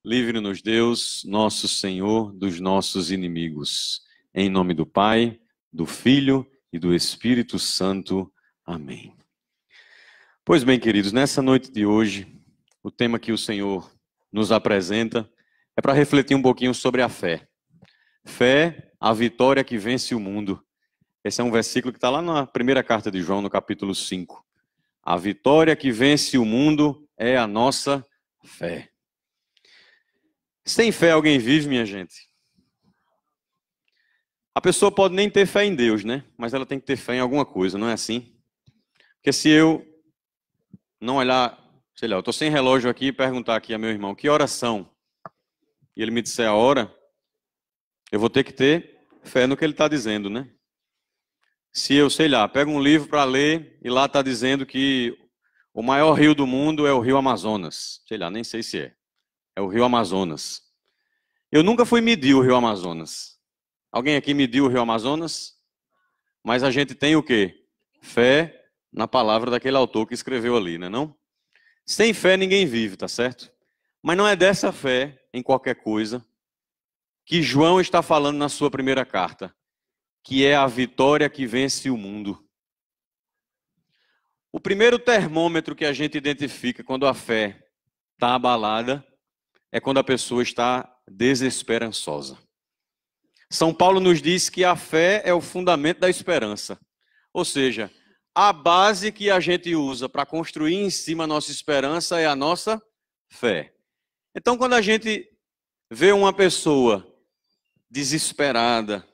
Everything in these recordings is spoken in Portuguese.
Livre-nos, Deus, nosso Senhor, dos nossos inimigos. Em nome do Pai, do Filho e do Espírito Santo. Amém. Pois bem, queridos, nessa noite de hoje, o tema que o Senhor nos apresenta é para refletir um pouquinho sobre a fé. Fé, a vitória que vence o mundo. Esse é um versículo que está lá na primeira carta de João, no capítulo 5. A vitória que vence o mundo é a nossa fé. Sem fé alguém vive, minha gente? A pessoa pode nem ter fé em Deus, né? Mas ela tem que ter fé em alguma coisa, não é assim? Porque se eu não olhar, sei lá, eu estou sem relógio aqui e perguntar aqui a meu irmão, que horas são? E ele me disser a hora, eu vou ter que ter fé no que ele está dizendo, né? Se eu, sei lá, pego um livro para ler e lá está dizendo que o maior rio do mundo é o rio Amazonas. Sei lá, nem sei se é. É o rio Amazonas. Eu nunca fui medir o rio Amazonas. Alguém aqui mediu o rio Amazonas? Mas a gente tem o quê? Fé na palavra daquele autor que escreveu ali, né, não? Sem fé ninguém vive, tá certo? Mas não é dessa fé em qualquer coisa que João está falando na sua primeira carta, que é a vitória que vence o mundo. O primeiro termômetro que a gente identifica quando a fé está abalada é quando a pessoa está desesperançosa. São Paulo nos diz que a fé é o fundamento da esperança. Ou seja, a base que a gente usa para construir em cima a nossa esperança é a nossa fé. Então, quando a gente vê uma pessoa desesperada,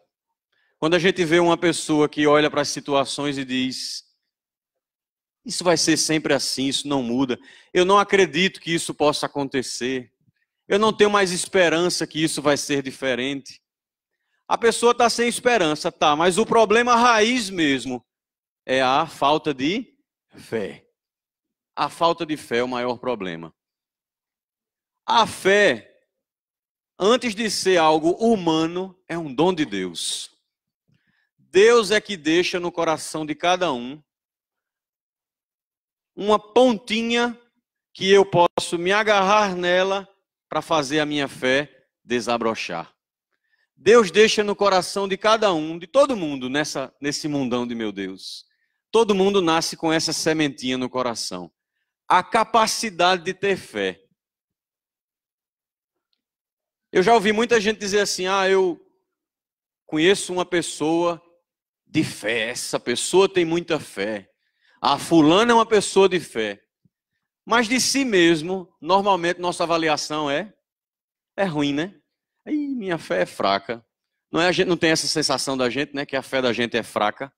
quando a gente vê uma pessoa que olha para as situações e diz: isso vai ser sempre assim, isso não muda, eu não acredito que isso possa acontecer, eu não tenho mais esperança que isso vai ser diferente. A pessoa está sem esperança, tá, mas o problema raiz mesmo é a falta de fé. A falta de fé é o maior problema. A fé, antes de ser algo humano, é um dom de Deus. Deus é que deixa no coração de cada um uma pontinha que eu posso me agarrar nela para fazer a minha fé desabrochar. Deus deixa no coração de cada um, de todo mundo, nesse mundão de meu Deus. Todo mundo nasce com essa sementinha no coração. A capacidade de ter fé. Eu já ouvi muita gente dizer assim: eu conheço uma pessoa de fé, essa pessoa tem muita fé. A fulana é uma pessoa de fé. Mas de si mesmo, normalmente nossa avaliação é ruim, né? Minha fé é fraca. Não é, a gente não tem essa sensação da gente, né, que a fé da gente é fraca.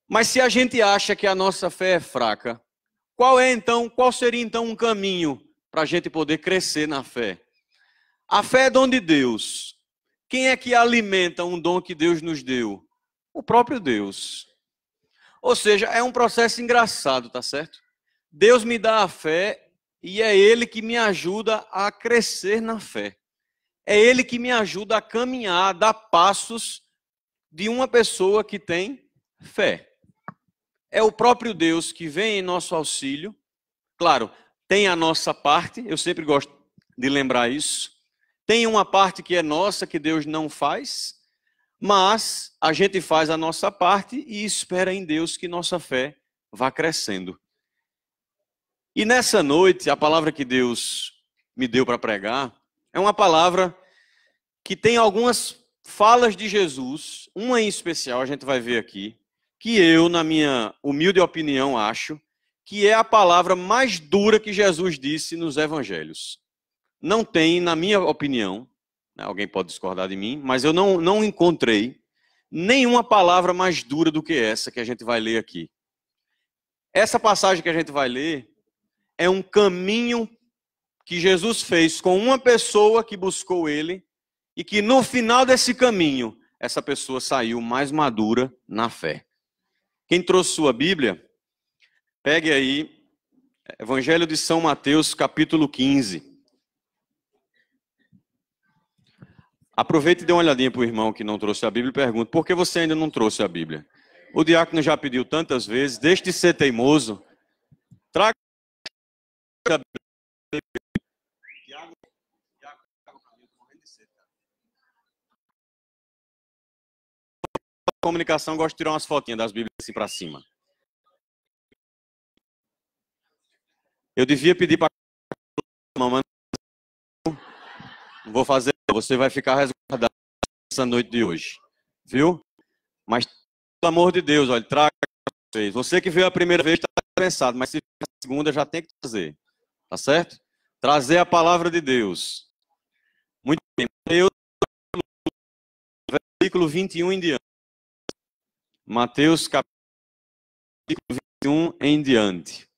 Mas se a gente acha que a nossa fé é fraca, qual seria então um caminho para a gente poder crescer na fé? A fé é dom de Deus. Quem é que alimenta um dom que Deus nos deu? O próprio Deus. Ou seja, é um processo engraçado, tá certo? Deus me dá a fé e é Ele que me ajuda a crescer na fé. É Ele que me ajuda a caminhar, a dar passos de uma pessoa que tem fé. É o próprio Deus que vem em nosso auxílio. Claro, tem a nossa parte, eu sempre gosto de lembrar isso. Tem uma parte que é nossa, que Deus não faz, mas a gente faz a nossa parte e espera em Deus que nossa fé vá crescendo. E nessa noite, a palavra que Deus me deu para pregar é uma palavra que tem algumas falas de Jesus, uma em especial, a gente vai ver aqui, que eu, na minha humilde opinião, acho que é a palavra mais dura que Jesus disse nos evangelhos. Não tem, na minha opinião, alguém pode discordar de mim, mas eu não encontrei nenhuma palavra mais dura do que essa que a gente vai ler aqui. Essa passagem que a gente vai ler é um caminho que Jesus fez com uma pessoa que buscou Ele e que no final desse caminho, essa pessoa saiu mais madura na fé. Quem trouxe sua Bíblia, pegue aí, Evangelho de São Mateus, capítulo 15. Aproveite e dê uma olhadinha para o irmão que não trouxe a Bíblia e pergunte: por que você ainda não trouxe a Bíblia? O diácono já pediu tantas vezes, deixe de ser teimoso, traga a Bíblia. Comunicação, gosto de tirar umas fotinhas das Bíblias assim para cima. Eu devia pedir para mamãe, não vou fazer, você vai ficar resguardado essa noite de hoje, viu? Mas, pelo amor de Deus, olha, traga vocês. Você que veio a primeira vez está pensado, mas se for a segunda já tem que trazer, tá certo? Trazer a palavra de Deus. Muito bem. Mateus, versículo 21 em diante. Mateus, capítulo 21 em diante.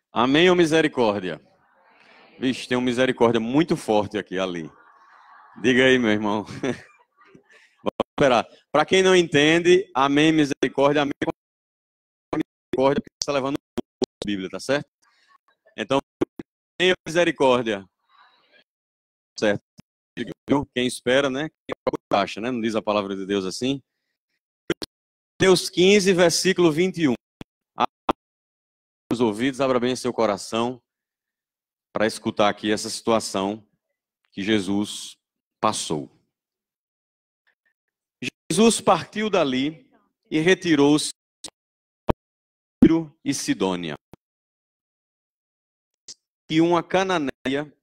Amém ou misericórdia? Vixe, tem uma misericórdia muito forte aqui, ali. Diga aí, meu irmão. Vamos esperar. Para quem não entende, amém, misericórdia, amém, misericórdia, porque você está levando a Bíblia, tá certo? Então, amém ou misericórdia? Certo. Quem espera, né? Quem acha, né? Não diz a palavra de Deus assim? Mateus 15, versículo 21. Abra os ouvidos, abra bem seu coração para escutar aqui essa situação que Jesus passou. Jesus partiu dali e retirou-se a Tiro e Sidônia. E uma cananeia,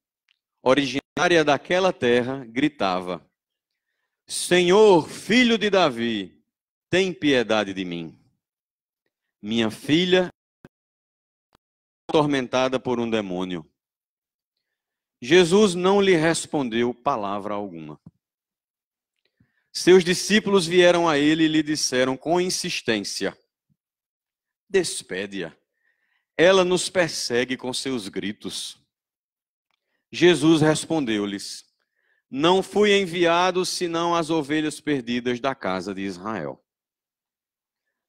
originária daquela terra, gritava: Senhor, filho de Davi, tem piedade de mim. Minha filha atormentada por um demônio. Jesus não lhe respondeu palavra alguma. Seus discípulos vieram a ele e lhe disseram com insistência: Despede-a. Ela nos persegue com seus gritos. Jesus respondeu-lhes: Não fui enviado senão às ovelhas perdidas da casa de Israel.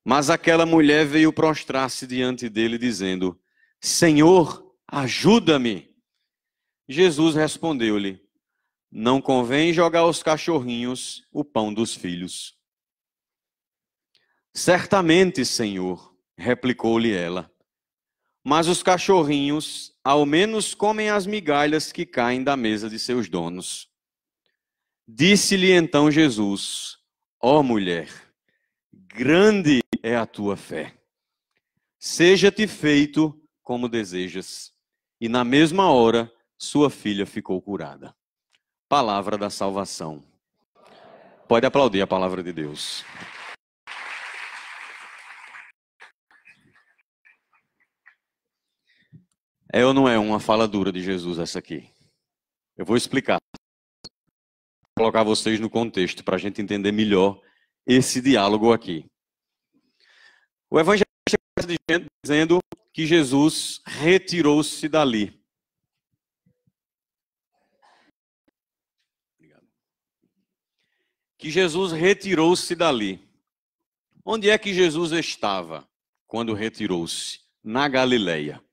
Mas aquela mulher veio prostrar-se diante dele, dizendo: Senhor, ajuda-me. Jesus respondeu-lhe: Não convém jogar aos cachorrinhos o pão dos filhos. Certamente, Senhor, replicou-lhe ela, mas os cachorrinhos ao menos comem as migalhas que caem da mesa de seus donos. Disse-lhe então Jesus: Ó mulher, grande é a tua fé. Seja-te feito como desejas. E na mesma hora, sua filha ficou curada. Palavra da salvação. Pode aplaudir a palavra de Deus. É ou não é uma fala dura de Jesus essa aqui? Eu vou explicar. Vou colocar vocês no contexto para a gente entender melhor esse diálogo aqui. O evangelho está dizendo que Jesus retirou-se dali. Que Jesus retirou-se dali. Onde é que Jesus estava quando retirou-se? Na Galileia.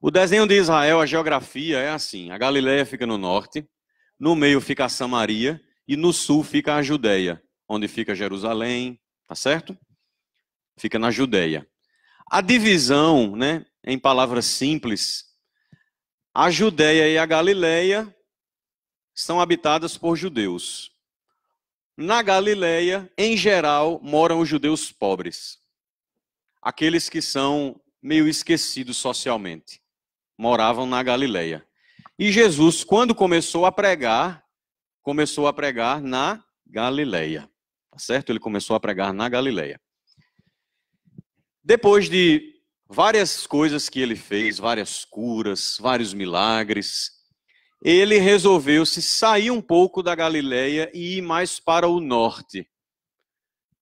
O desenho de Israel, a geografia é assim: a Galileia fica no norte, no meio fica a Samaria e no sul fica a Judeia, onde fica Jerusalém, tá certo? Fica na Judeia. A divisão, né, em palavras simples, a Judeia e a Galileia são habitadas por judeus. Na Galileia, em geral, moram os judeus pobres. Aqueles que são meio esquecidos socialmente. Moravam na Galileia. E Jesus, quando começou a pregar na Galileia. Tá certo? Ele começou a pregar na Galileia. Depois de várias coisas que ele fez, várias curas, vários milagres, ele resolveu se sair um pouco da Galileia e ir mais para o norte.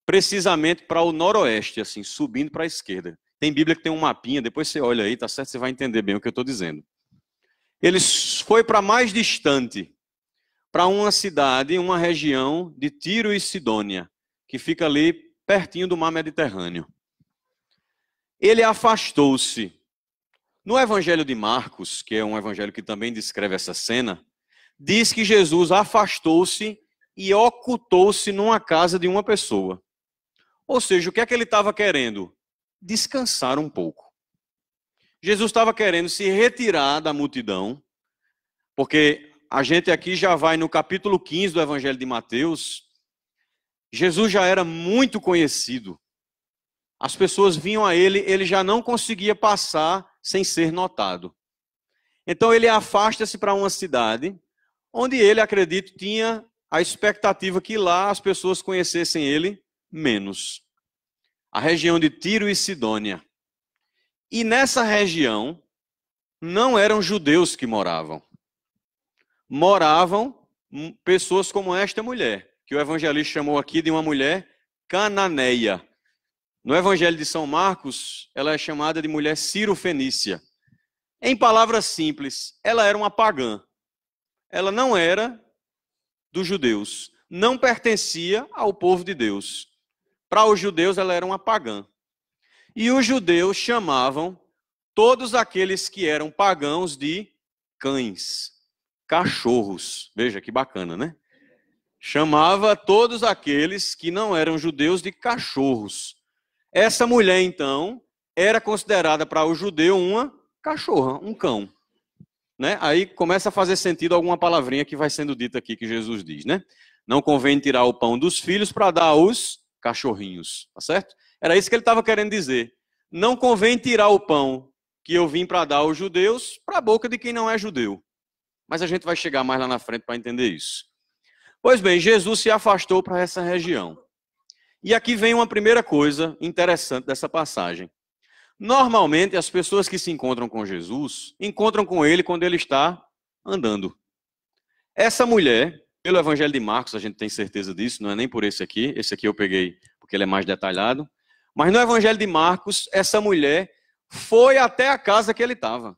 Precisamente para o noroeste, assim, subindo para a esquerda. Tem Bíblia que tem um mapinha, depois você olha aí, tá certo? Você vai entender bem o que eu estou dizendo. Ele foi para mais distante, para uma cidade, uma região de Tiro e Sidônia, que fica ali pertinho do mar Mediterrâneo. Ele afastou-se. No Evangelho de Marcos, que é um evangelho que também descreve essa cena, diz que Jesus afastou-se e ocultou-se numa casa de uma pessoa. Ou seja, o que é que ele estava querendo? Descansar um pouco. Jesus estava querendo se retirar da multidão porque a gente aqui já vai no capítulo 15 do Evangelho de Mateus. Jesus já era muito conhecido. As pessoas vinham a ele, ele já não conseguia passar sem ser notado. Então ele afasta-se para uma cidade, onde ele, acredito, tinha a expectativa que lá as pessoas conhecessem ele menos. A região de Tiro e Sidônia. E nessa região, não eram judeus que moravam. Moravam pessoas como esta mulher, que o evangelista chamou aqui de uma mulher cananeia. No Evangelho de São Marcos, ela é chamada de mulher cirofenícia. Em palavras simples, ela era uma pagã. Ela não era dos judeus, não pertencia ao povo de Deus. Para os judeus, ela era uma pagã. E os judeus chamavam todos aqueles que eram pagãos de cães, cachorros. Veja que bacana, né? Chamava todos aqueles que não eram judeus de cachorros. Essa mulher, então, era considerada para o judeu uma cachorra, um cão. Né? Aí começa a fazer sentido alguma palavrinha que vai sendo dita aqui, que Jesus diz, né? Não convém tirar o pão dos filhos para dar aos cachorrinhos, tá certo? Era isso que ele estava querendo dizer. Não convém tirar o pão que eu vim para dar aos judeus para a boca de quem não é judeu. Mas a gente vai chegar mais lá na frente para entender isso. Pois bem, Jesus se afastou para essa região. E aqui vem uma primeira coisa interessante dessa passagem. Normalmente, as pessoas que se encontram com Jesus, encontram com ele quando ele está andando. Essa mulher, pelo Evangelho de Marcos, a gente tem certeza disso, não é nem por esse aqui eu peguei porque ele é mais detalhado. Mas no Evangelho de Marcos, essa mulher foi até a casa que ele estava.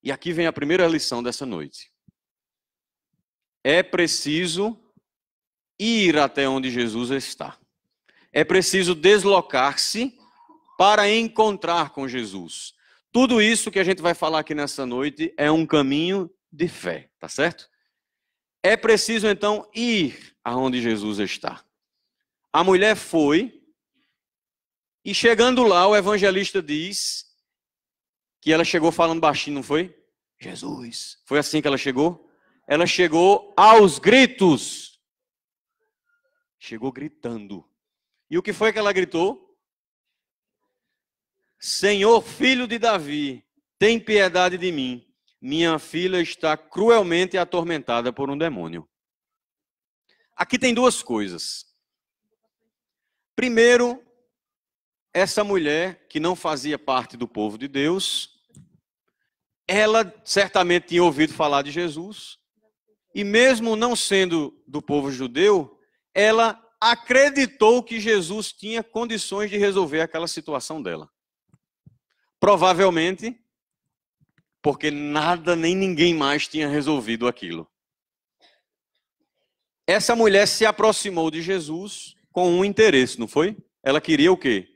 E aqui vem a primeira lição dessa noite. É preciso ir até onde Jesus está. É preciso deslocar-se para encontrar com Jesus. Tudo isso que a gente vai falar aqui nessa noite é um caminho de fé, tá certo? É preciso então ir aonde Jesus está. A mulher foi, e chegando lá, o evangelista diz que ela chegou falando baixinho, não foi? Jesus. Foi assim que ela chegou? Ela chegou aos gritos. Chegou gritando. E o que foi que ela gritou? Senhor, filho de Davi, tem piedade de mim. Minha filha está cruelmente atormentada por um demônio. Aqui tem duas coisas. Primeiro, essa mulher que não fazia parte do povo de Deus, ela certamente tinha ouvido falar de Jesus. E mesmo não sendo do povo judeu, ela acreditou que Jesus tinha condições de resolver aquela situação dela. Provavelmente, porque nada nem ninguém mais tinha resolvido aquilo. Essa mulher se aproximou de Jesus com um interesse, não foi? Ela queria o quê?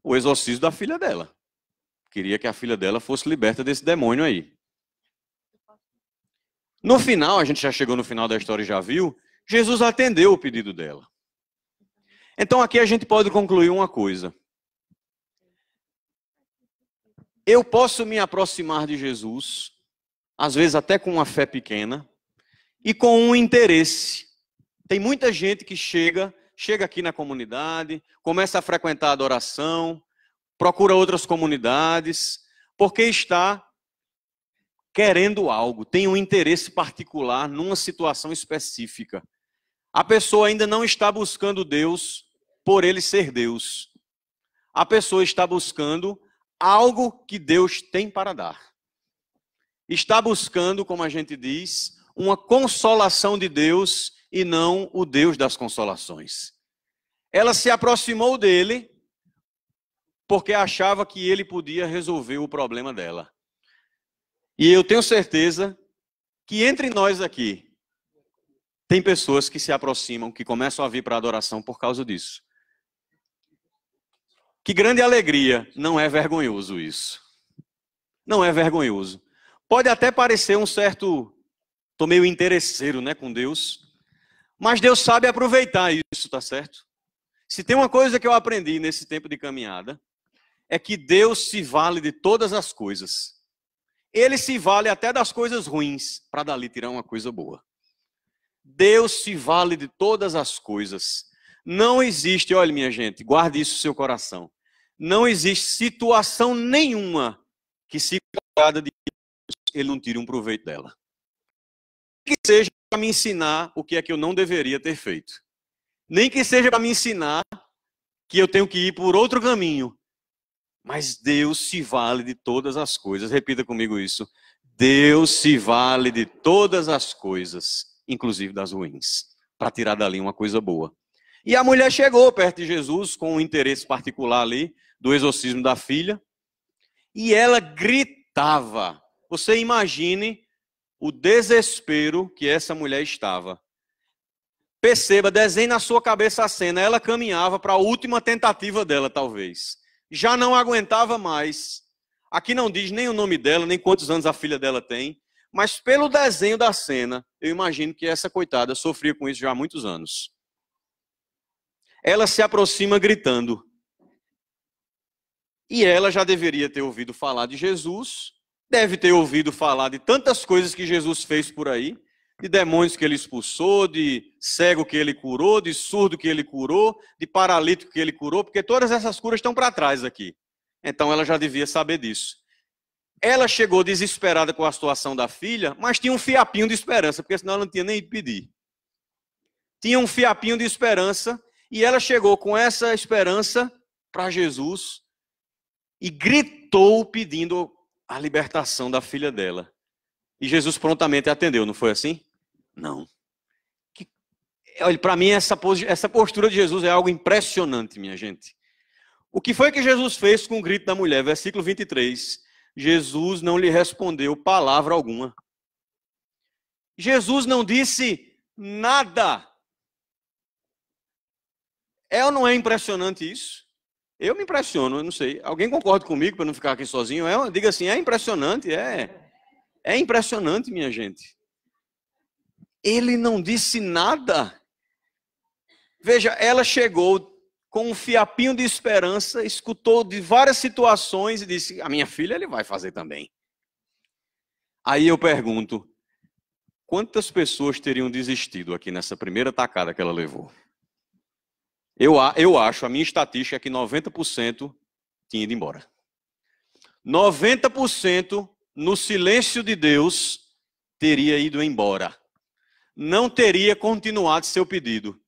O exorcismo da filha dela. Queria que a filha dela fosse liberta desse demônio aí. No final, a gente já chegou no final da história e já viu, Jesus atendeu o pedido dela. Então aqui a gente pode concluir uma coisa. Eu posso me aproximar de Jesus, às vezes até com uma fé pequena, e com um interesse. Tem muita gente que chega aqui na comunidade, começa a frequentar a adoração, procura outras comunidades, porque está querendo algo, tem um interesse particular numa situação específica. A pessoa ainda não está buscando Deus por ele ser Deus. A pessoa está buscando algo que Deus tem para dar. Está buscando, como a gente diz, uma consolação de Deus e não o Deus das consolações. Ela se aproximou dele porque achava que ele podia resolver o problema dela. E eu tenho certeza que entre nós aqui, tem pessoas que se aproximam, que começam a vir para a adoração por causa disso. Que grande alegria, não é vergonhoso isso. Não é vergonhoso. Pode até parecer um certo, tô meio interesseiro, né, com Deus, mas Deus sabe aproveitar isso, tá certo? Se tem uma coisa que eu aprendi nesse tempo de caminhada, é que Deus se vale de todas as coisas. Ele se vale até das coisas ruins para dali tirar uma coisa boa. Deus se vale de todas as coisas. Não existe, olha minha gente, guarde isso no seu coração. Não existe situação nenhuma que se agrada de Deus, ele não tire um proveito dela. Nem que seja para me ensinar o que é que eu não deveria ter feito. Nem que seja para me ensinar que eu tenho que ir por outro caminho. Mas Deus se vale de todas as coisas. Repita comigo isso. Deus se vale de todas as coisas, inclusive das ruins, para tirar dali uma coisa boa. E a mulher chegou perto de Jesus com um interesse particular ali do exorcismo da filha. E ela gritava. Você imagine o desespero que essa mulher estava. Perceba, desenhe na sua cabeça a cena. Ela caminhava para a última tentativa dela, talvez. Já não aguentava mais. Aqui não diz nem o nome dela, nem quantos anos a filha dela tem. Mas pelo desenho da cena, eu imagino que essa coitada sofria com isso já há muitos anos. Ela se aproxima gritando. E ela já deveria ter ouvido falar de Jesus, deve ter ouvido falar de tantas coisas que Jesus fez por aí, de demônios que ele expulsou, de cego que ele curou, de surdo que ele curou, de paralítico que ele curou, porque todas essas curas estão para trás aqui. Então ela já devia saber disso. Ela chegou desesperada com a situação da filha, mas tinha um fiapinho de esperança, porque senão ela não tinha nem ido pedir. Tinha um fiapinho de esperança, e ela chegou com essa esperança para Jesus e gritou pedindo a libertação da filha dela. E Jesus prontamente atendeu, não foi assim? Não. Olha, para mim essa postura de Jesus é algo impressionante, minha gente. O que foi que Jesus fez com o grito da mulher? Versículo 23. Jesus não lhe respondeu palavra alguma. Jesus não disse nada. É ou não é impressionante isso? Eu me impressiono, eu não sei. Alguém concorda comigo para não ficar aqui sozinho? Diga assim, é impressionante, é impressionante, minha gente. Ele não disse nada. Veja, ela chegou com um fiapinho de esperança, escutou de várias situações e disse, a minha filha ele vai fazer também. Aí eu pergunto, quantas pessoas teriam desistido aqui nessa primeira tacada que ela levou? Eu acho, a minha estatística é que 90% tinha ido embora. 90% no silêncio de Deus teria ido embora. Não teria continuado seu pedido.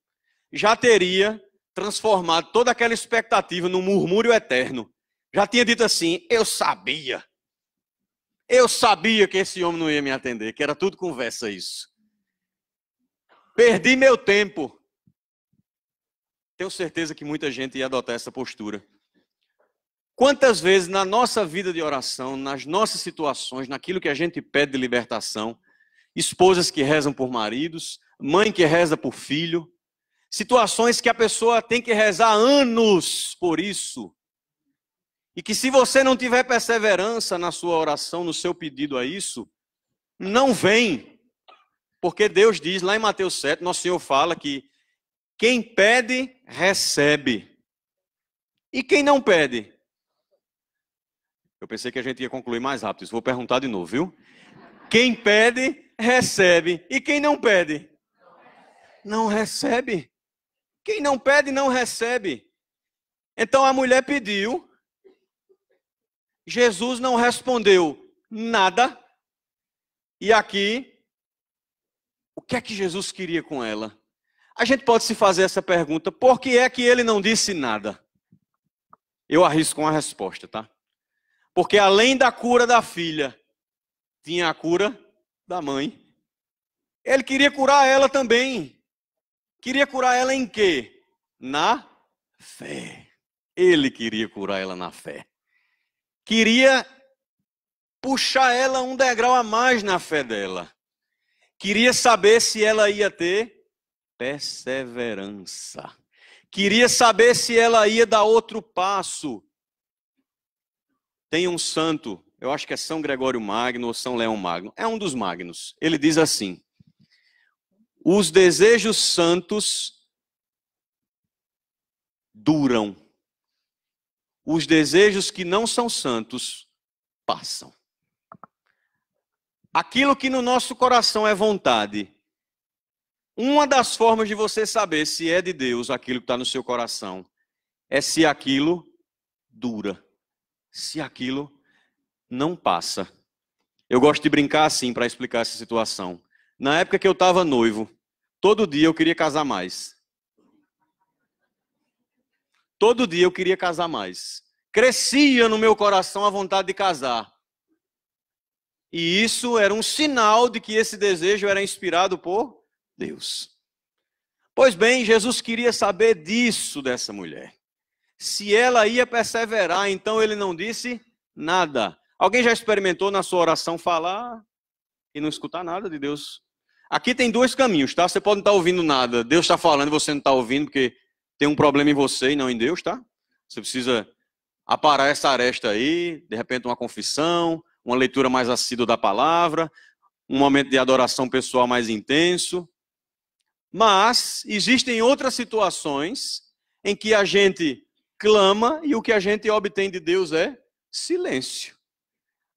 Já teria transformado toda aquela expectativa num murmúrio eterno. Já tinha dito assim, eu sabia que esse homem não ia me atender, que era tudo conversa isso. Perdi meu tempo. Tenho certeza que muita gente ia adotar essa postura. Quantas vezes na nossa vida de oração, nas nossas situações, naquilo que a gente pede de libertação, esposas que rezam por maridos, mãe que reza por filho, situações que a pessoa tem que rezar anos por isso. E que se você não tiver perseverança na sua oração, no seu pedido a isso, não vem. Porque Deus diz lá em Mateus 7, Nosso Senhor fala que quem pede, recebe. E quem não pede? Eu pensei que a gente ia concluir mais rápido. Isso vou perguntar de novo, viu? Quem pede, recebe. E quem não pede? Não recebe. Quem não pede, não recebe. Então a mulher pediu. Jesus não respondeu nada. E aqui, o que é que Jesus queria com ela? A gente pode se fazer essa pergunta, por que é que ele não disse nada? Eu arrisco uma resposta, tá? Porque além da cura da filha, tinha a cura da mãe. Ele queria curar ela também. Queria curar ela em quê? Na fé. Ele queria curar ela na fé. Queria puxar ela um degrau a mais na fé dela. Queria saber se ela ia ter perseverança. Queria saber se ela ia dar outro passo. Tem um santo, eu acho que é São Gregório Magno ou São Leão Magno. É um dos magnos. Ele diz assim: os desejos santos duram. Os desejos que não são santos passam. aquilo que no nosso coração é vontade, uma das formas de você saber se é de Deus aquilo que está no seu coração é se aquilo dura, se aquilo não passa. Eu gosto de brincar assim para explicar essa situação. Na época que eu estava noivo, todo dia eu queria casar mais. Todo dia eu queria casar mais. Crescia no meu coração a vontade de casar. E isso era um sinal de que esse desejo era inspirado por Deus. Pois bem, Jesus queria saber disso dessa mulher. Se ela ia perseverar, então ele não disse nada. Alguém já experimentou na sua oração falar e não escutar nada de Deus? Aqui tem dois caminhos, tá? Você pode não estar ouvindo nada. Deus está falando e você não está ouvindo porque tem um problema em você e não em Deus, tá? Você precisa aparar essa aresta aí, de repente uma confissão, uma leitura mais assídua da palavra, um momento de adoração pessoal mais intenso. Mas existem outras situações em que a gente clama e o que a gente obtém de Deus é silêncio.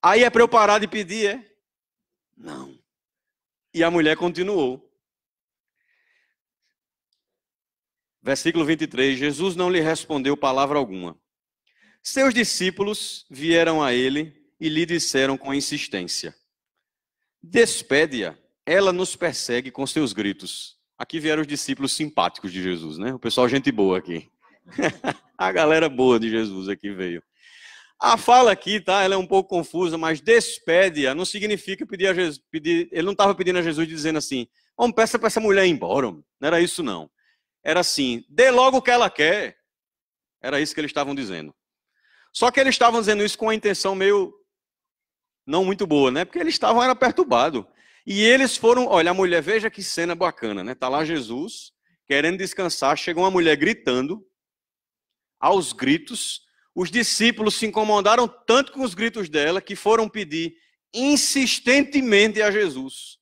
Aí é para eu parar de pedir, é? Não. E a mulher continuou. Versículo 23, Jesus não lhe respondeu palavra alguma. Seus discípulos vieram a ele e lhe disseram com insistência: despede-a, ela nos persegue com seus gritos. Aqui vieram os discípulos simpáticos de Jesus, né? O pessoal gente boa aqui. A galera boa de Jesus aqui veio. A fala aqui, tá? Ela é um pouco confusa, mas despede-a não significa pedir a Jesus. Ele não estava pedindo a Jesus dizendo assim: vamos, peça para essa mulher ir embora. Não era isso, não. Era assim: dê logo o que ela quer. Era isso que eles estavam dizendo. Só que eles estavam dizendo isso com uma intenção meio não muito boa, né? Porque eles estavam perturbados. E eles foram, olha, a mulher, veja que cena bacana, né? Tá lá Jesus, querendo descansar, chega uma mulher gritando, aos gritos. Os discípulos se incomodaram tanto com os gritos dela que foram pedir insistentemente a Jesus: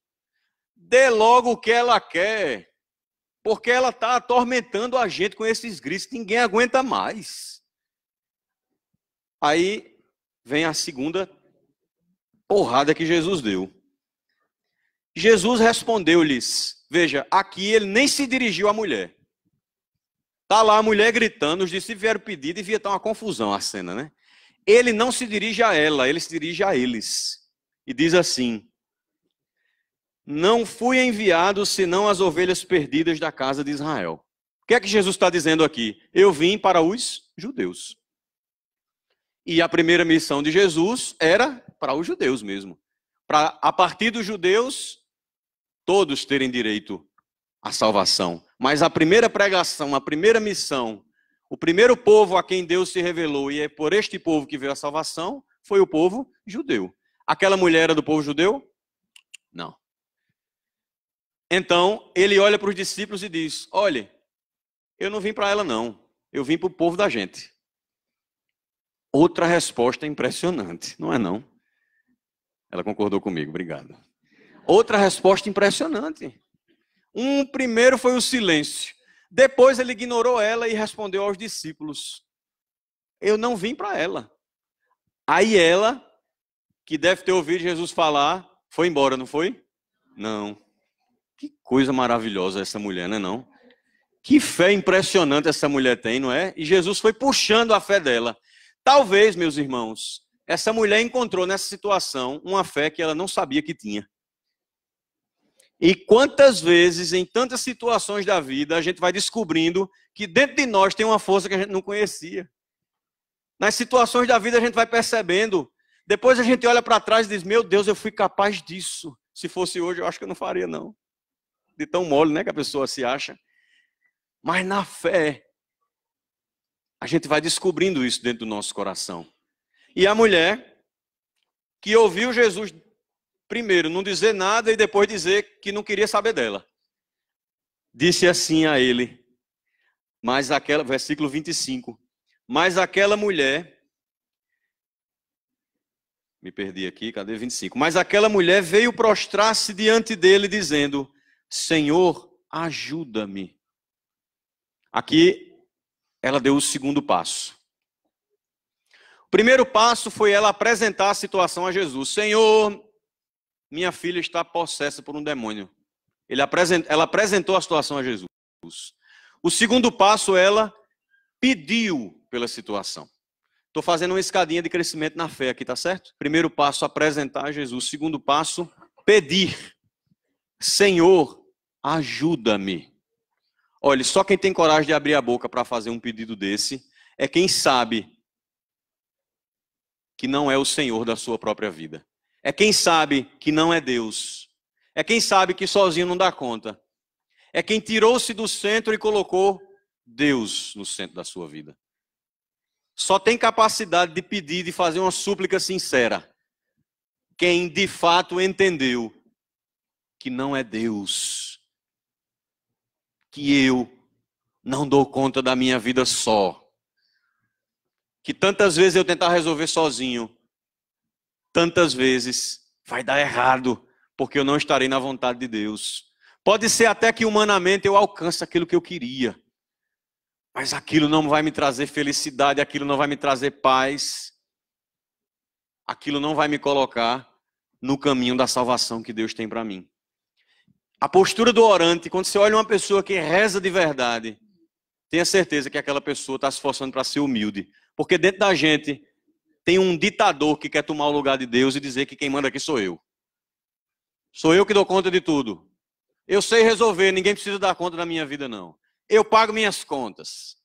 dê logo o que ela quer, porque ela está atormentando a gente com esses gritos, ninguém aguenta mais. Aí vem a segunda porrada que Jesus deu. Jesus respondeu-lhes, veja, aqui ele nem se dirigiu à mulher. Está lá a mulher gritando, os discípulos vieram pedir, devia estar uma confusão a cena, né? Ele não se dirige a ela, ele se dirige a eles. E diz assim: não fui enviado senão as ovelhas perdidas da casa de Israel. O que é que Jesus está dizendo aqui? Eu vim para os judeus. E a primeira missão de Jesus era para os judeus mesmo. Para, a partir dos judeus, todos terem direito à salvação. Mas a primeira pregação, a primeira missão, o primeiro povo a quem Deus se revelou, e é por este povo que veio a salvação, foi o povo judeu. Aquela mulher era do povo judeu? Não. Então, ele olha para os discípulos e diz: olha, eu não vim para ela não, eu vim para o povo da gente. Outra resposta impressionante, não é não? Ela concordou comigo, obrigado. Outra resposta impressionante. Primeiro foi o silêncio. Depois ele ignorou ela e respondeu aos discípulos: eu não vim para ela. Aí ela, que deve ter ouvido Jesus falar, foi embora, não foi? Não. Que coisa maravilhosa essa mulher, não é não? Que fé impressionante essa mulher tem, não é? E Jesus foi puxando a fé dela. Talvez, meus irmãos, essa mulher encontrou nessa situação uma fé que ela não sabia que tinha. E quantas vezes, em tantas situações da vida, a gente vai descobrindo que dentro de nós tem uma força que a gente não conhecia. Nas situações da vida a gente vai percebendo. Depois a gente olha para trás e diz: meu Deus, eu fui capaz disso. Se fosse hoje, eu acho que eu não faria, não. De tão mole, né, que a pessoa se acha. Mas na fé, a gente vai descobrindo isso dentro do nosso coração. E a mulher que ouviu Jesus primeiro não dizer nada e depois dizer que não queria saber dela, disse assim a ele, mas aquela, versículo 25, mas aquela mulher, me perdi aqui, cadê 25? Mas aquela mulher veio prostrar-se diante dele dizendo: Senhor, ajuda-me. Aqui ela deu o segundo passo. O primeiro passo foi ela apresentar a situação a Jesus. Senhor, minha filha está possessa por um demônio. Ela apresentou a situação a Jesus. O segundo passo, ela pediu pela situação. Estou fazendo uma escadinha de crescimento na fé aqui, tá certo? Primeiro passo, apresentar a Jesus. Segundo passo, pedir. Senhor, ajuda-me. Olha, só quem tem coragem de abrir a boca para fazer um pedido desse é quem sabe que não é o Senhor da sua própria vida. É quem sabe que não é Deus. É quem sabe que sozinho não dá conta. É quem tirou-se do centro e colocou Deus no centro da sua vida. Só tem capacidade de pedir, de fazer uma súplica sincera quem de fato entendeu que não é Deus, que eu não dou conta da minha vida só, que tantas vezes eu tentar resolver sozinho, tantas vezes vai dar errado, porque eu não estarei na vontade de Deus. Pode ser até que humanamente eu alcance aquilo que eu queria, mas aquilo não vai me trazer felicidade, aquilo não vai me trazer paz, aquilo não vai me colocar no caminho da salvação que Deus tem para mim. A postura do orante, quando você olha uma pessoa que reza de verdade, tenha certeza que aquela pessoa está se esforçando para ser humilde. Porque dentro da gente tem um ditador que quer tomar o lugar de Deus e dizer que quem manda aqui sou eu. Sou eu que dou conta de tudo. Eu sei resolver, ninguém precisa dar conta da minha vida, não. Eu pago minhas contas.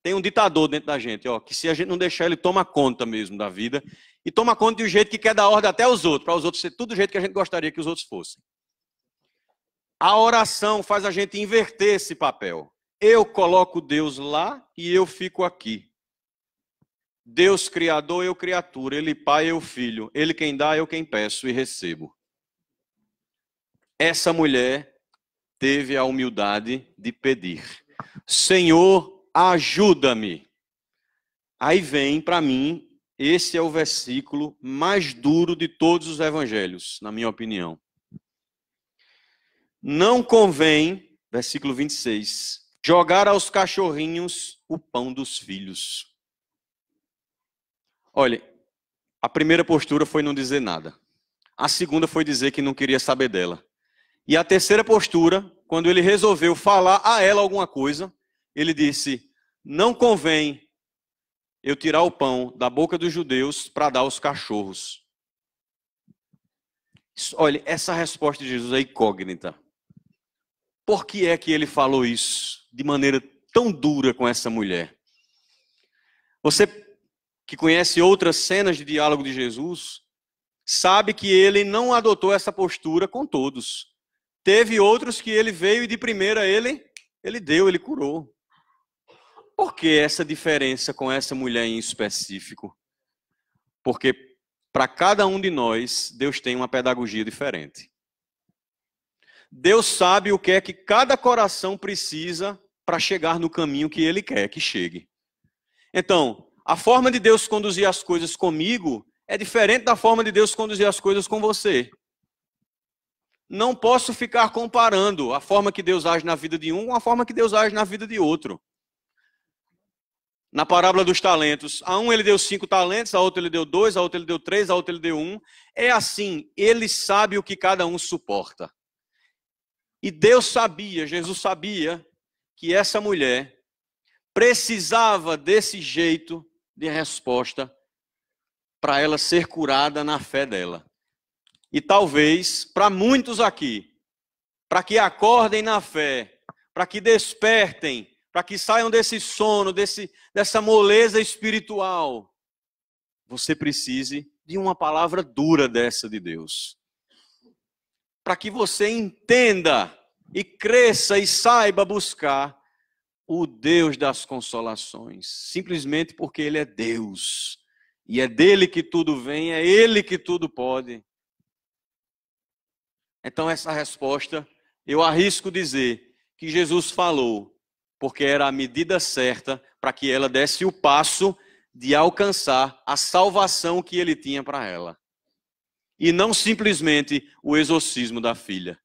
Tem um ditador dentro da gente, ó, que se a gente não deixar, ele toma conta mesmo da vida. E toma conta de um jeito que quer dar ordem até aos outros, para os outros ser tudo do jeito que a gente gostaria que os outros fossem. A oração faz a gente inverter esse papel. Eu coloco Deus lá e eu fico aqui. Deus criador, eu criatura. Ele pai, eu filho. Ele quem dá, eu quem peço e recebo. Essa mulher teve a humildade de pedir. Senhor, ajuda-me. Aí vem para mim, esse é o versículo mais duro de todos os evangelhos, na minha opinião. Não convém, versículo 26, jogar aos cachorrinhos o pão dos filhos. Olha, a primeira postura foi não dizer nada. A segunda foi dizer que não queria saber dela. E a terceira postura, quando ele resolveu falar a ela alguma coisa, ele disse, não convém eu tirar o pão da boca dos judeus para dar aos cachorros. Olha, essa resposta de Jesus é incógnita. Por que é que ele falou isso de maneira tão dura com essa mulher? Você que conhece outras cenas de diálogo de Jesus, sabe que ele não adotou essa postura com todos. Teve outros que ele veio e de primeira ele deu, ele curou. Por que essa diferença com essa mulher em específico? Porque para cada um de nós, Deus tem uma pedagogia diferente. Deus sabe o que é que cada coração precisa para chegar no caminho que Ele quer que chegue. Então, a forma de Deus conduzir as coisas comigo é diferente da forma de Deus conduzir as coisas com você. Não posso ficar comparando a forma que Deus age na vida de um com a forma que Deus age na vida de outro. Na parábola dos talentos, a um ele deu 5 talentos, a outro ele deu 2, a outro ele deu 3, a outro ele deu 1. É assim, ele sabe o que cada um suporta. E Deus sabia, Jesus sabia, que essa mulher precisava desse jeito de resposta para ela ser curada na fé dela. E talvez, para muitos aqui, para que acordem na fé, para que despertem, para que saiam desse sono, dessa moleza espiritual, você precise de uma palavra dura dessa de Deus. Para que você entenda e cresça e saiba buscar o Deus das consolações. Simplesmente porque Ele é Deus. E é dele que tudo vem, é Ele que tudo pode. Então essa resposta, eu arrisco dizer que Jesus falou, porque era a medida certa para que ela desse o passo de alcançar a salvação que Ele tinha para ela. E não simplesmente o exorcismo da filha.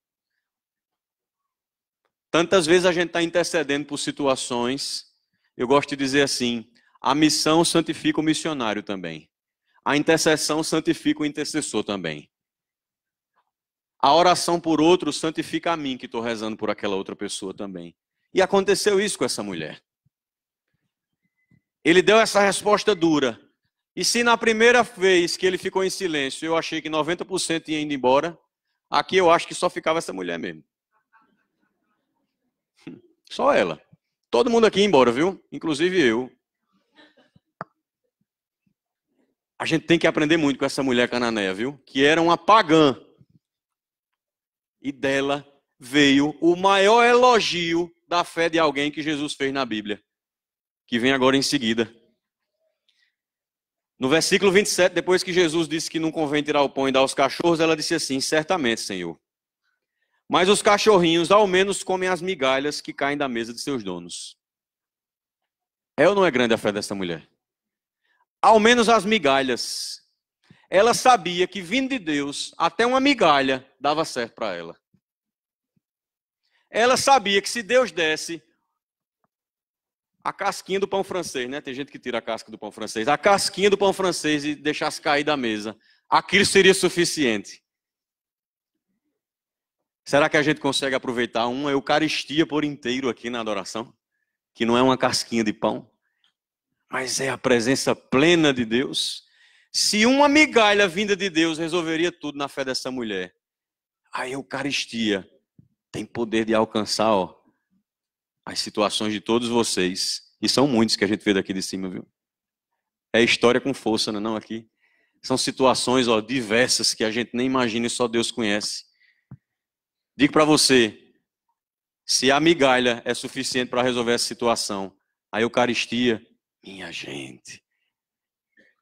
Tantas vezes a gente está intercedendo por situações, eu gosto de dizer assim, a missão santifica o missionário também. A intercessão santifica o intercessor também. a oração por outro santifica a mim que estou rezando por aquela outra pessoa também. E aconteceu isso com essa mulher. Ele deu essa resposta dura. E se na primeira vez que ele ficou em silêncio, eu achei que 90% ia indo embora, aqui eu acho que só ficava essa mulher mesmo. Só ela. Todo mundo aqui ia embora, viu? Inclusive eu. A gente tem que aprender muito com essa mulher cananeia, viu? Que era uma pagã. E dela veio o maior elogio da fé de alguém que Jesus fez na Bíblia. Que vem agora em seguida. No versículo 27, depois que Jesus disse que não convém tirar o pão e dar aos cachorros, ela disse assim: certamente, Senhor. Mas os cachorrinhos ao menos comem as migalhas que caem da mesa de seus donos. É ou não é grande a fé dessa mulher? Ao menos as migalhas. Ela sabia que vindo de Deus, até uma migalha dava certo para ela. Ela sabia que se Deus desse a casquinha do pão francês, né? Tem gente que tira a casca do pão francês. A casquinha do pão francês e deixasse cair da mesa. Aquilo seria suficiente. Será que a gente consegue aproveitar uma Eucaristia por inteiro aqui na adoração? Que não é uma casquinha de pão, mas é a presença plena de Deus. Se uma migalha vinda de Deus resolveria tudo na fé dessa mulher, a Eucaristia tem poder de alcançar, ó, as situações de todos vocês. E são muitos que a gente vê daqui de cima, viu? É história com força, não é aqui? São situações, ó, diversas que a gente nem imagina e só Deus conhece. Digo para você, se a migalha é suficiente para resolver essa situação, a Eucaristia, minha gente,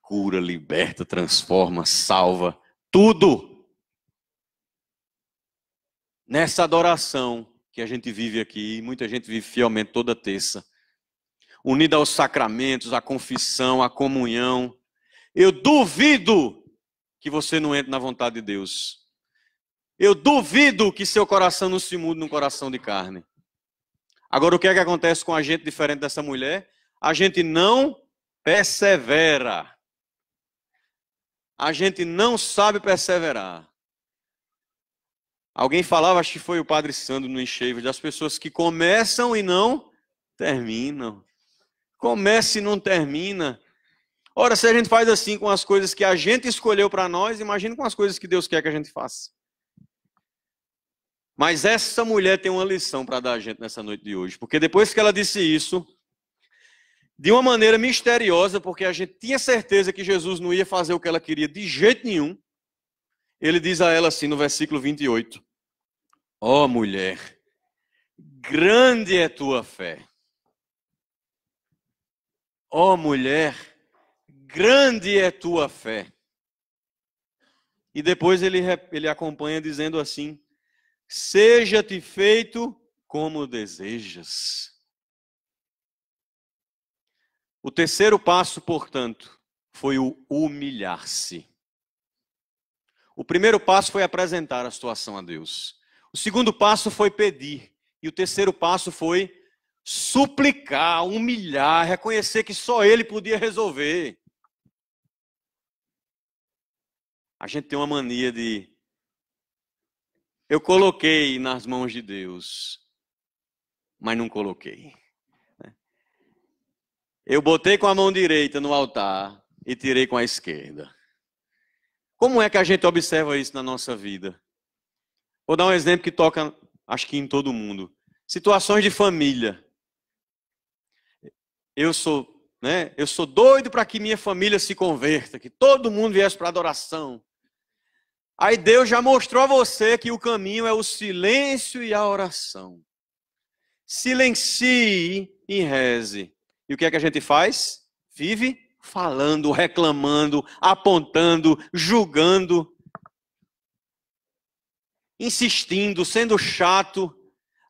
cura, liberta, transforma, salva, tudo. Nessa adoração que a gente vive aqui, muita gente vive fielmente toda terça, unida aos sacramentos, à confissão, à comunhão. Eu duvido que você não entre na vontade de Deus. Eu duvido que seu coração não se mude num coração de carne. Agora, o que é que acontece com a gente diferente dessa mulher? A gente não persevera. A gente não sabe perseverar. Alguém falava, acho que foi o Padre Sandro no Encheios, das pessoas que começam e não terminam. Começa e não termina. Ora, se a gente faz assim com as coisas que a gente escolheu para nós, imagina com as coisas que Deus quer que a gente faça. Mas essa mulher tem uma lição para dar a gente nessa noite de hoje. Porque depois que ela disse isso, de uma maneira misteriosa, porque a gente tinha certeza que Jesus não ia fazer o que ela queria de jeito nenhum, ele diz a ela assim no versículo 28. Ó mulher, grande é tua fé. Ó mulher, grande é tua fé. E depois ele acompanha dizendo assim, seja-te feito como desejas. O terceiro passo, portanto, foi o humilhar-se. O primeiro passo foi apresentar a situação a Deus. O segundo passo foi pedir. E o terceiro passo foi suplicar, humilhar, reconhecer que só Ele podia resolver. A gente tem uma mania de... Eu coloquei nas mãos de Deus, mas não coloquei. Eu botei com a mão direita no altar e tirei com a esquerda. Como é que a gente observa isso na nossa vida? Vou dar um exemplo que toca, acho que em todo mundo. Situações de família. Eu sou doido para que minha família se converta, que todo mundo viesse para a adoração. Aí Deus já mostrou a você que o caminho é o silêncio e a oração. Silencie e reze. E o que é que a gente faz? Vive falando, reclamando, apontando, julgando, insistindo, sendo chato,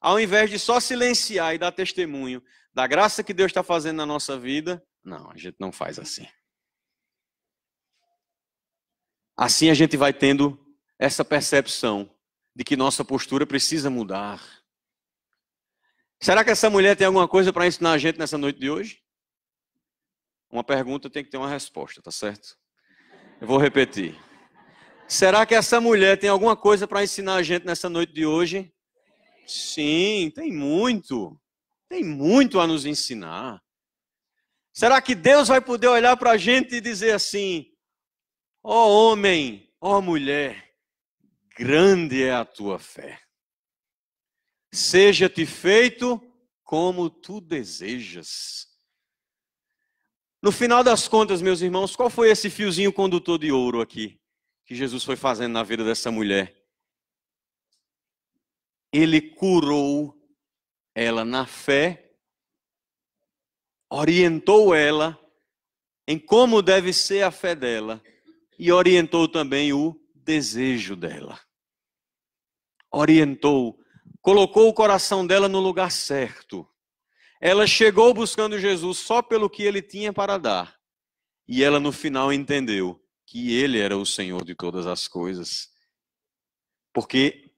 ao invés de só silenciar e dar testemunho da graça que Deus está fazendo na nossa vida. Não, a gente não faz assim. Assim a gente vai tendo essa percepção de que nossa postura precisa mudar. Será que essa mulher tem alguma coisa para ensinar a gente nessa noite de hoje? Uma pergunta tem que ter uma resposta, tá certo? Eu vou repetir. Será que essa mulher tem alguma coisa para ensinar a gente nessa noite de hoje? Sim, tem muito. Tem muito a nos ensinar. Será que Deus vai poder olhar para a gente e dizer assim: ó homem, ó mulher, grande é a tua fé. Seja-te feito como tu desejas. No final das contas, meus irmãos, qual foi esse fiozinho condutor de ouro aqui que Jesus foi fazendo na vida dessa mulher? Ele curou ela na fé, orientou ela em como deve ser a fé dela e orientou também o desejo dela. Orientou, colocou o coração dela no lugar certo. Ela chegou buscando Jesus só pelo que ele tinha para dar. E ela no final entendeu que ele era o Senhor de todas as coisas. Porque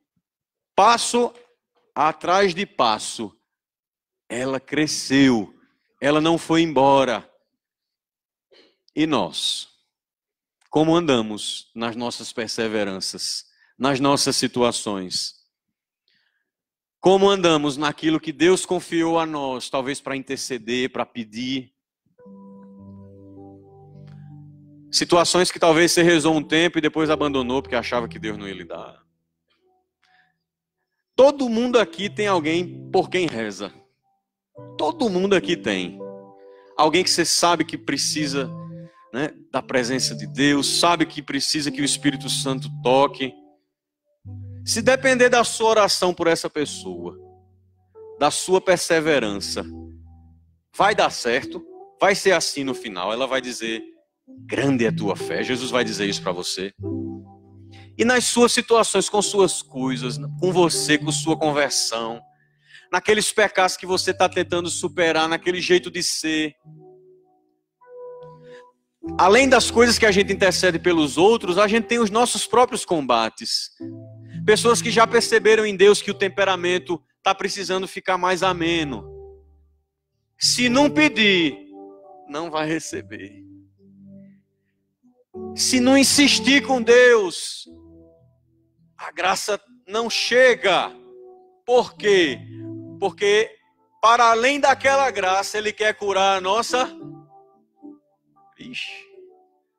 passo atrás de passo, ela cresceu. Ela não foi embora. E nós? Como andamos nas nossas perseveranças, nas nossas situações? Como andamos naquilo que Deus confiou a nós, talvez para interceder, para pedir? Situações que talvez você rezou um tempo e depois abandonou porque achava que Deus não ia lhe dar. Todo mundo aqui tem alguém por quem reza. Todo mundo aqui tem. Alguém que você sabe que precisa, né, da presença de Deus, sabe que precisa que o Espírito Santo toque. Se depender da sua oração por essa pessoa, da sua perseverança, vai dar certo, vai ser assim no final. Ela vai dizer: grande é a tua fé. Jesus vai dizer isso para você. E nas suas situações, com suas coisas, com você, com sua conversão, naqueles pecados que você está tentando superar, naquele jeito de ser. Além das coisas que a gente intercede pelos outros, a gente tem os nossos próprios combates. Pessoas que já perceberam em Deus que o temperamento está precisando ficar mais ameno. Se não pedir, não vai receber. Se não insistir com Deus, a graça não chega. Por quê? Porque para além daquela graça, Ele quer curar a nossa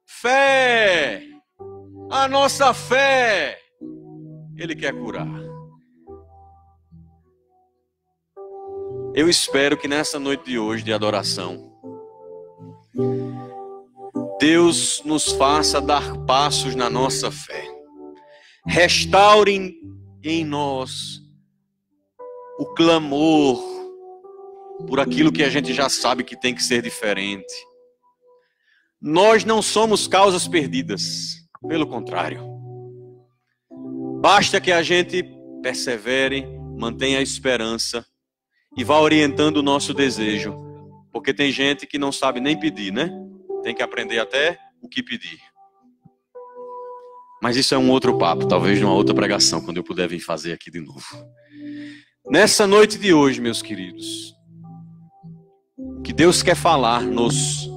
fé. A nossa fé. Ele quer curar. Eu espero que nessa noite de hoje de adoração, Deus nos faça dar passos na nossa fé. Restaure em nós o clamor por aquilo que a gente já sabe que tem que ser diferente. Nós não somos causas perdidas, pelo contrário. Basta que a gente persevere, mantenha a esperança e vá orientando o nosso desejo. Porque tem gente que não sabe nem pedir, né? Tem que aprender até o que pedir. Mas isso é um outro papo, talvez numa outra pregação, quando eu puder vir fazer aqui de novo. Nessa noite de hoje, meus queridos, o que Deus quer falar-nos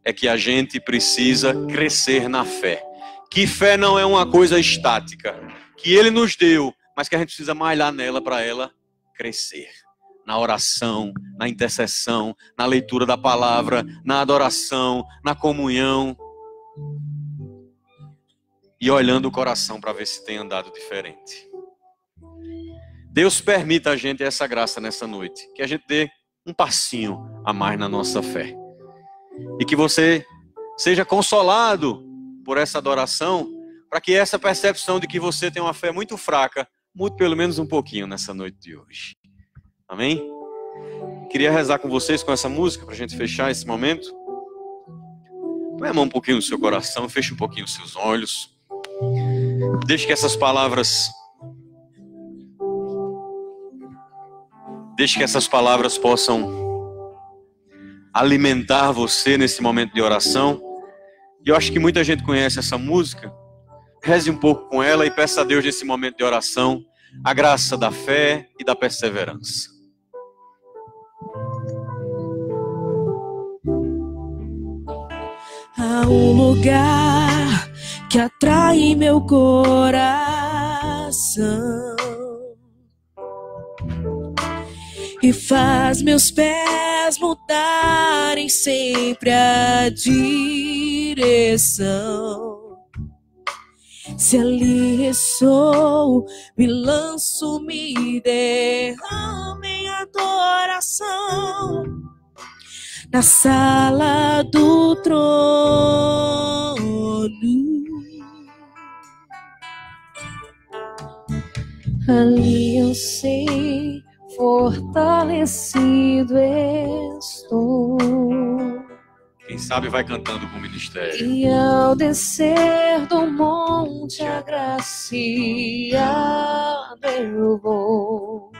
é que a gente precisa crescer na fé. Que fé não é uma coisa estática, que Ele nos deu, mas que a gente precisa malhar nela para ela crescer. Na oração, na intercessão, na leitura da palavra, na adoração, na comunhão. E olhando o coração para ver se tem andado diferente. Deus permita a gente essa graça nessa noite, que a gente dê um passinho a mais na nossa fé. E que você seja consolado por essa adoração, para que essa percepção de que você tem uma fé muito fraca, mude pelo menos um pouquinho nessa noite de hoje. Amém? Queria rezar com vocês com essa música, para a gente fechar esse momento. Põe a mão um pouquinho no seu coração, feche um pouquinho os seus olhos. Deixe que essas palavras possam alimentar você nesse momento de oração. E eu acho que muita gente conhece essa música. Reze um pouco com ela e peça a Deus nesse momento de oração a graça da fé e da perseverança. Há um lugar que atrai meu coração e faz meus pés mudarem sempre a direção. Se ali estou, me lanço, me derramo em adoração na sala do trono. Ali eu sei, fortalecido estou. Quem sabe vai cantando com o ministério. E ao descer do monte agraciado eu vou.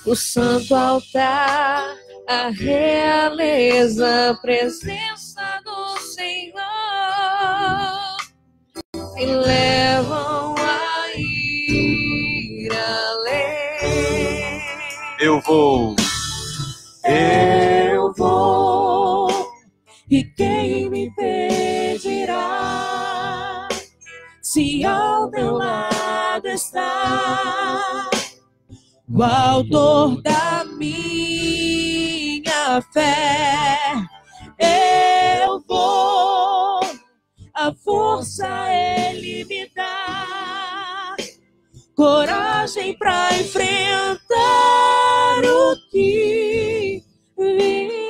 O santo altar, a realeza, a presença do Senhor me levam a ir além. Eu vou. E quem me pedirá se ao meu lado está o autor da minha fé? Eu vou, a força Ele me dá, coragem pra enfrentar o que vier.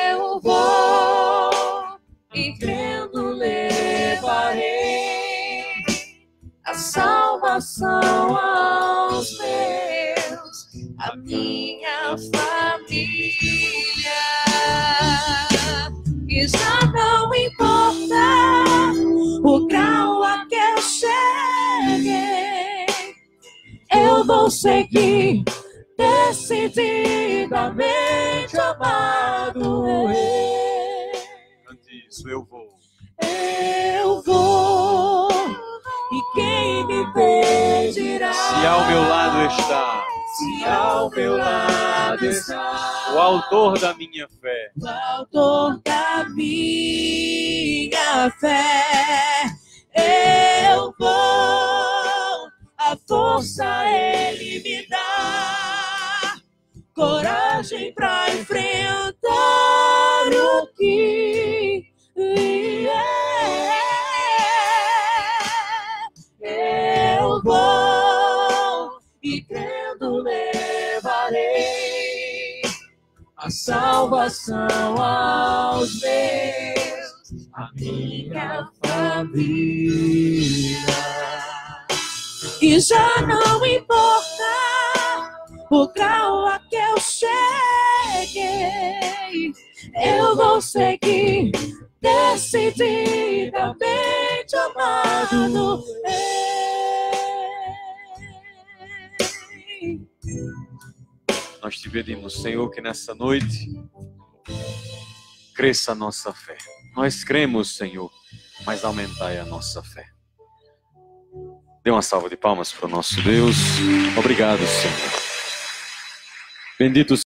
Eu vou e crendo levarei a salvação aos meus, a minha família. E já não importa o grau a que eu cheguei, eu vou seguir decididamente amado. Cante isso, eu vou. Eu vou, e quem me pedirá Se ao meu lado está, se ao meu lado está o autor da minha fé, o autor da minha fé, eu vou, a força Ele me dá, coragem pra enfrentar o que vier. Eu vou e crendo levarei a salvação aos meus, a minha família. E já não importa o grau a que eu cheguei, eu vou seguir decididamente amado. nós te pedimos, Senhor, que nessa noite cresça a nossa fé. Nós cremos, Senhor, mas aumentai a nossa fé. Dê uma salva de palmas para o nosso Deus. Obrigado, Senhor. Bendito